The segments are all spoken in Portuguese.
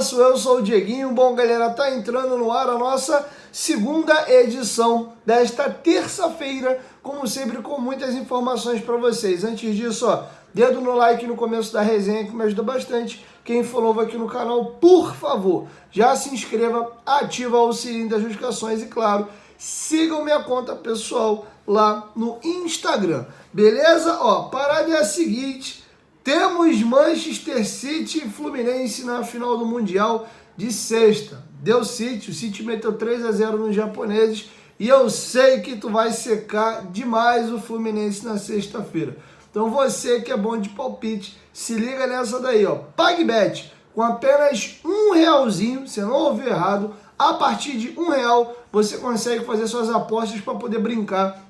Futebolaço, eu sou o Dieguinho. Bom, galera, tá entrando no ar a nossa segunda edição desta terça-feira, como sempre, com muitas informações para vocês. Antes disso, ó, dedo no like no começo da resenha, que me ajuda bastante. Quem for novo aqui no canal, por favor, já se inscreva, ativa o sininho das notificações e, claro, sigam minha conta pessoal lá no Instagram, beleza? Ó, parada é a seguinte... Temos Manchester City e Fluminense na final do Mundial de sexta. Deu City, o City meteu 3-0 nos japoneses e eu sei que tu vai secar demais o Fluminense na sexta-feira. Então você que é bom de palpite, se liga nessa daí, ó. PagBet, com apenas R$1, você não ouviu errado, a partir de R$1 você consegue fazer suas apostas para poder brincar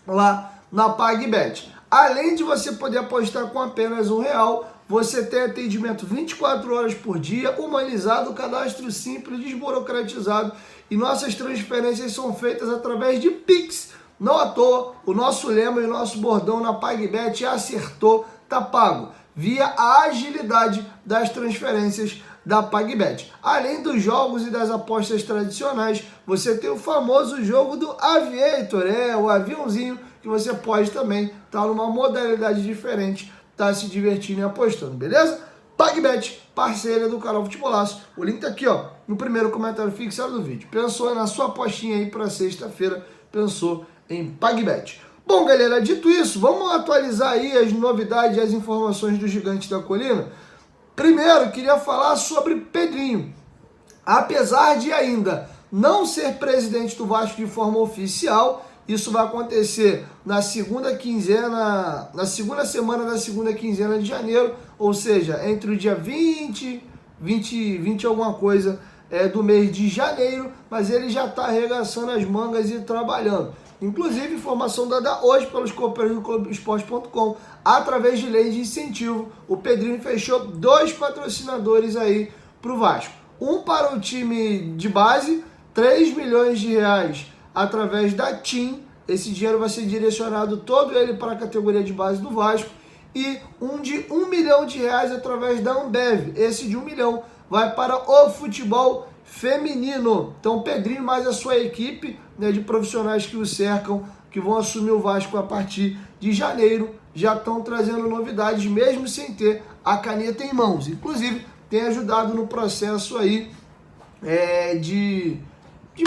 lá na PagBet. Além de você poder apostar com apenas R$1, você tem atendimento 24 horas por dia, humanizado, cadastro simples, desburocratizado e nossas transferências são feitas através de Pix. Não à toa, o nosso lema e o nosso bordão na PagBet é acertou, tá pago, via a agilidade das transferências da PagBet. Além dos jogos e das apostas tradicionais, você tem o famoso jogo do Aviator, o aviãozinho, que você pode também estar numa modalidade diferente, tá se divertindo e apostando, beleza? PagBet, parceira do canal Futebolaço. O link tá aqui, ó, no primeiro comentário fixado do vídeo. Pensou na sua apostinha aí para sexta-feira, pensou em PagBet. Bom, galera, dito isso, vamos atualizar aí as novidades e as informações do Gigante da Colina. Primeiro, queria falar sobre Pedrinho. Apesar de ainda não ser presidente do Vasco de forma oficial, isso vai acontecer na segunda semana da segunda quinzena de janeiro, ou seja, entre o dia 20 alguma coisa do mês de janeiro, mas ele já está arregaçando as mangas e trabalhando. Inclusive, informação dada hoje pelos companheiros do Clubesport.com, através de lei de incentivo, o Pedrinho fechou 2 patrocinadores aí para o Vasco. Um para o time de base, R$3 milhões através da TIM, esse dinheiro vai ser direcionado todo ele para a categoria de base do Vasco, e um de R$1 milhão através da Ambev, esse de 1 milhão vai para o futebol feminino. Então Pedrinho mais a sua equipe, né, de profissionais que o cercam, que vão assumir o Vasco a partir de janeiro, já estão trazendo novidades mesmo sem ter a caneta em mãos. Inclusive tem ajudado no processo aí de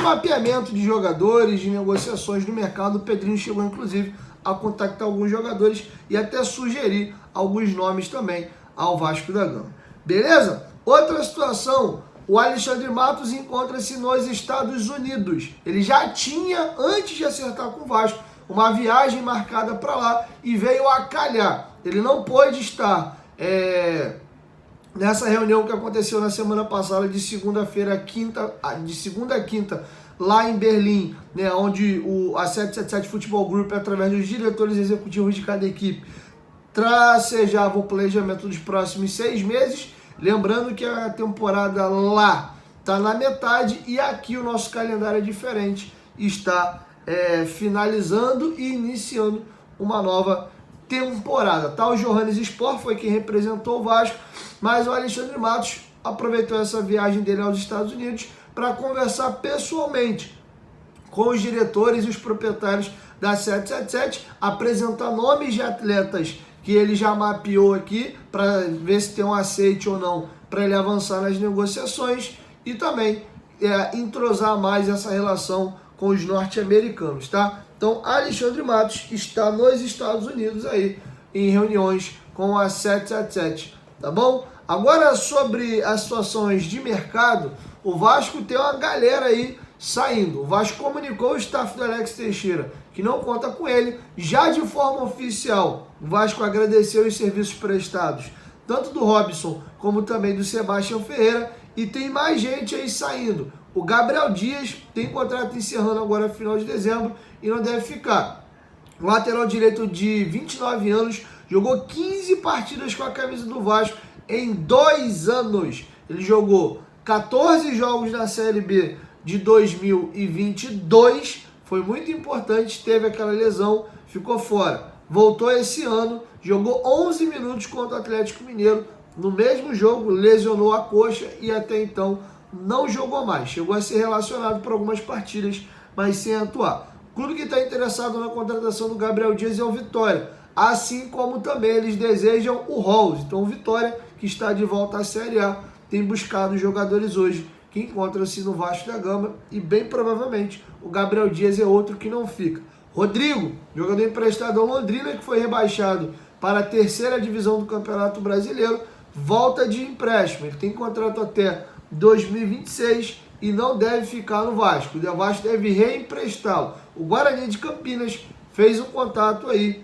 mapeamento de jogadores, de negociações no mercado. O Pedrinho chegou, inclusive, a contactar alguns jogadores e até sugerir alguns nomes também ao Vasco da Gama. Beleza? Outra situação, o Alexandre Matos encontra-se nos Estados Unidos. Ele já tinha, antes de acertar com o Vasco, uma viagem marcada para lá e veio a calhar. Ele não pôde estar nessa reunião que aconteceu na semana passada, de segunda a quinta, lá em Berlim, né, onde a 777 Futebol Group, através dos diretores executivos de cada equipe, tracejava o planejamento dos próximos 6 meses. Lembrando que a temporada lá está na metade e aqui o nosso calendário é diferente, está finalizando e iniciando uma nova temporada. Tá? O Johannesspor foi quem representou o Vasco, mas o Alexandre Matos aproveitou essa viagem dele aos Estados Unidos para conversar pessoalmente com os diretores e os proprietários da 777, apresentar nomes de atletas que ele já mapeou aqui para ver se tem um aceite ou não para ele avançar nas negociações e também entrosar mais essa relação com os norte-americanos, tá? Então, Alexandre Matos está nos Estados Unidos aí em reuniões com a 777, tá bom? Agora, sobre as situações de mercado, o Vasco tem uma galera aí saindo. O Vasco comunicou o staff do Alex Teixeira que não conta com ele. Já de forma oficial, o Vasco agradeceu os serviços prestados, tanto do Robson como também do Sebastião Ferreira, e tem mais gente aí saindo. O Gabriel Dias tem contrato encerrando agora no final de dezembro e não deve ficar. O lateral direito de 29 anos, jogou 15 partidas com a camisa do Vasco em 2 anos. Ele jogou 14 jogos na Série B de 2022, foi muito importante, teve aquela lesão, ficou fora. Voltou esse ano, jogou 11 minutos contra o Atlético Mineiro, no mesmo jogo lesionou a coxa e até então não jogou mais. Chegou a ser relacionado por algumas partidas, mas sem atuar. O clube que está interessado na contratação do Gabriel Dias é o Vitória, assim como também eles desejam o Rolls. Então o Vitória, que está de volta à Série A, tem buscado jogadores hoje que encontram-se no Vasco da Gama e bem provavelmente o Gabriel Dias é outro que não fica. Rodrigo, jogador emprestado ao Londrina, que foi rebaixado para a terceira divisão do Campeonato Brasileiro, volta de empréstimo. Ele tem contrato até 2026 e não deve ficar no Vasco. O Vasco deve reemprestá-lo. O Guarani de Campinas fez um contato aí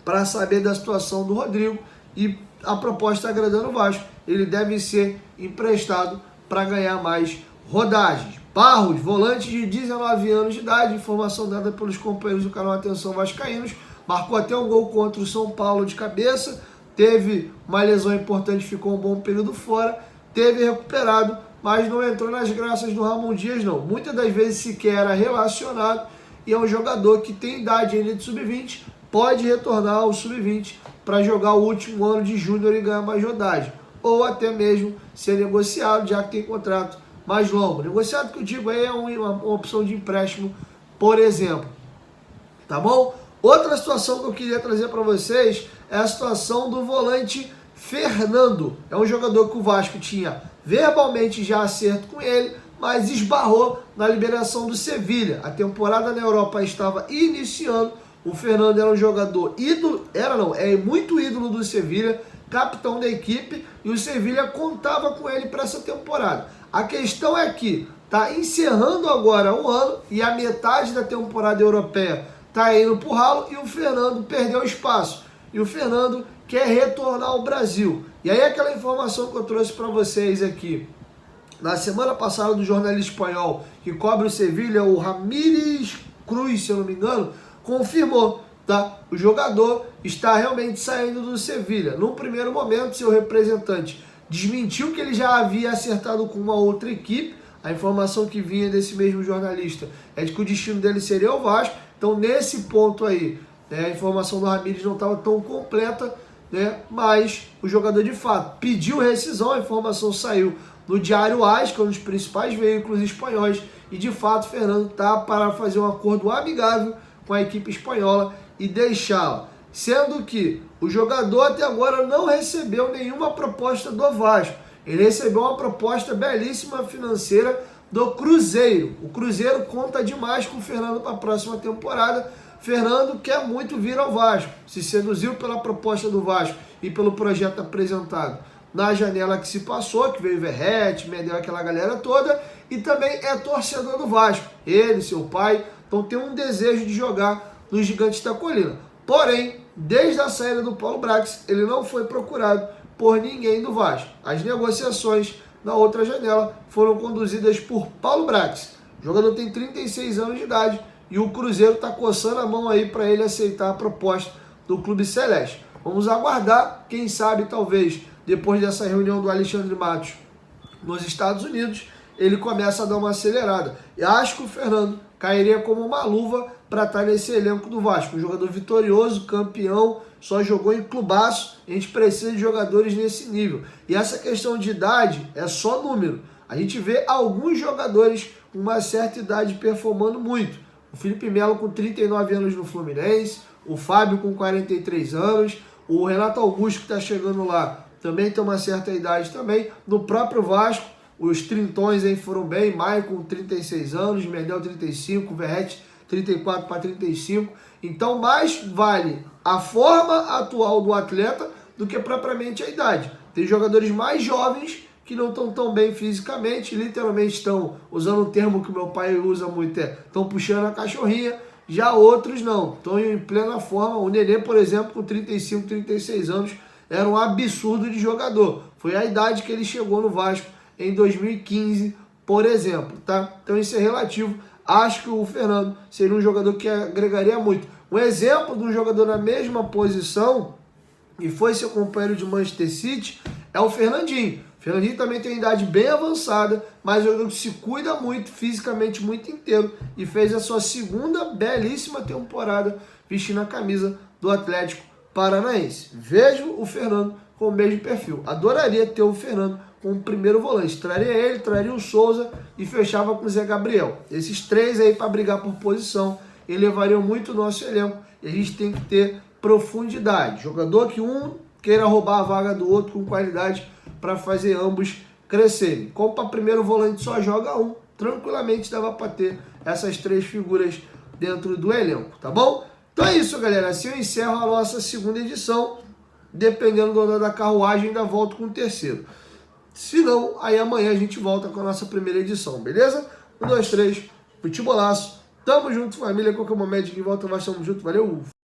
para saber da situação do Rodrigo e a proposta agradando o Vasco. Ele deve ser emprestado para ganhar mais rodagens. Barros, volante de 19 anos de idade, informação dada pelos companheiros do canal Atenção Vascaínos, marcou até um gol contra o São Paulo de cabeça, teve uma lesão importante, ficou um bom período fora, teve recuperado, mas não entrou nas graças do Ramon Dias não. Muitas das vezes sequer era relacionado e é um jogador que tem idade ainda de sub-20, pode retornar ao sub-20 para jogar o último ano de júnior e ganhar mais rodagem. Ou até mesmo ser negociado, já que tem contrato mais longo. Negociado que eu digo aí é uma opção de empréstimo, por exemplo. Tá bom? Outra situação que eu queria trazer para vocês é a situação do volante Fernando. É um jogador que o Vasco tinha verbalmente já acerto com ele, mas esbarrou na liberação do Sevilha. A temporada na Europa estava iniciando. O Fernando era um jogador ídolo, é muito ídolo do Sevilha, capitão da equipe, e o Sevilha contava com ele para essa temporada. A questão é que está encerrando agora um ano e a metade da temporada europeia está indo para o ralo e o Fernando perdeu espaço. E o Fernando quer retornar ao Brasil. E aí aquela informação que eu trouxe para vocês aqui, na semana passada do jornalista espanhol que cobre o Sevilha, o Ramírez Cruz, se eu não me engano, confirmou, tá? O jogador está realmente saindo do Sevilha. Num primeiro momento, seu representante desmentiu que ele já havia acertado com uma outra equipe. A informação que vinha desse mesmo jornalista é de que o destino dele seria o Vasco. Então, nesse ponto aí, a informação do Ramírez não estava tão completa, né? Mas o jogador, de fato, pediu rescisão. A informação saiu no Diário AS, que é um dos principais veículos espanhóis. E, de fato, o Fernando está para fazer um acordo amigável com a equipe espanhola e deixá-la. Sendo que o jogador até agora não recebeu nenhuma proposta do Vasco. Ele recebeu uma proposta belíssima financeira do Cruzeiro. O Cruzeiro conta demais com o Fernando para a próxima temporada. Fernando quer muito vir ao Vasco. Se seduziu pela proposta do Vasco e pelo projeto apresentado na janela que se passou, que veio Verrete, Medel, aquela galera toda, e também é torcedor do Vasco. Ele, seu pai, então tem um desejo de jogar nos Gigantes da Colina. Porém, desde a saída do Paulo Brax, ele não foi procurado por ninguém do Vasco. As negociações na outra janela foram conduzidas por Paulo Brax. O jogador tem 36 anos de idade e o Cruzeiro está coçando a mão aí para ele aceitar a proposta do Clube Celeste. Vamos aguardar, quem sabe, talvez, depois dessa reunião do Alexandre Matos nos Estados Unidos, ele começa a dar uma acelerada. E acho que o Fernando cairia como uma luva para estar nesse elenco do Vasco. Um jogador vitorioso, campeão, só jogou em clubaço. A gente precisa de jogadores nesse nível. E essa questão de idade é só número. A gente vê alguns jogadores com uma certa idade performando muito. O Felipe Melo com 39 anos no Fluminense, o Fábio com 43 anos, o Renato Augusto que está chegando lá também tem uma certa idade também. No próprio Vasco, os trintões aí foram bem, Maicon 36 anos, Medel 35, Verrete 34 para 35. Então mais vale a forma atual do atleta do que propriamente a idade. Tem jogadores mais jovens que não estão tão bem fisicamente, literalmente estão, usando um termo que meu pai usa muito, estão puxando a cachorrinha. Já outros não, estão em plena forma. O Nenê, por exemplo, com 35, 36 anos, era um absurdo de jogador. Foi a idade que ele chegou no Vasco em 2015, por exemplo, tá? Então isso é relativo. Acho que o Fernando seria um jogador que agregaria muito. Um exemplo de um jogador na mesma posição, e foi seu companheiro de Manchester City, é o Fernandinho. O Fernandinho também tem uma idade bem avançada, mas é um jogador que se cuida muito, fisicamente muito inteiro, e fez a sua segunda belíssima temporada vestindo a camisa do Atlético Paranaense. Vejo o Fernando com o mesmo perfil. Adoraria ter o Fernando como primeiro volante. Traria ele, traria o Souza e fechava com o Zé Gabriel. Esses três aí para brigar por posição elevariam muito o nosso elenco. E a gente tem que ter profundidade. Jogador que um queira roubar a vaga do outro com qualidade para fazer ambos crescerem. Como para primeiro volante só joga um, tranquilamente dava para ter essas três figuras dentro do elenco, tá bom? Então é isso, galera. Assim eu encerro a nossa segunda edição. Dependendo do andar da carruagem, ainda volto com o terceiro. Se não, aí amanhã a gente volta com a nossa primeira edição, beleza? 1, 2, 3, futebolaço. Tamo junto, família. Qualquer momento que volta, nós estamos juntos. Valeu!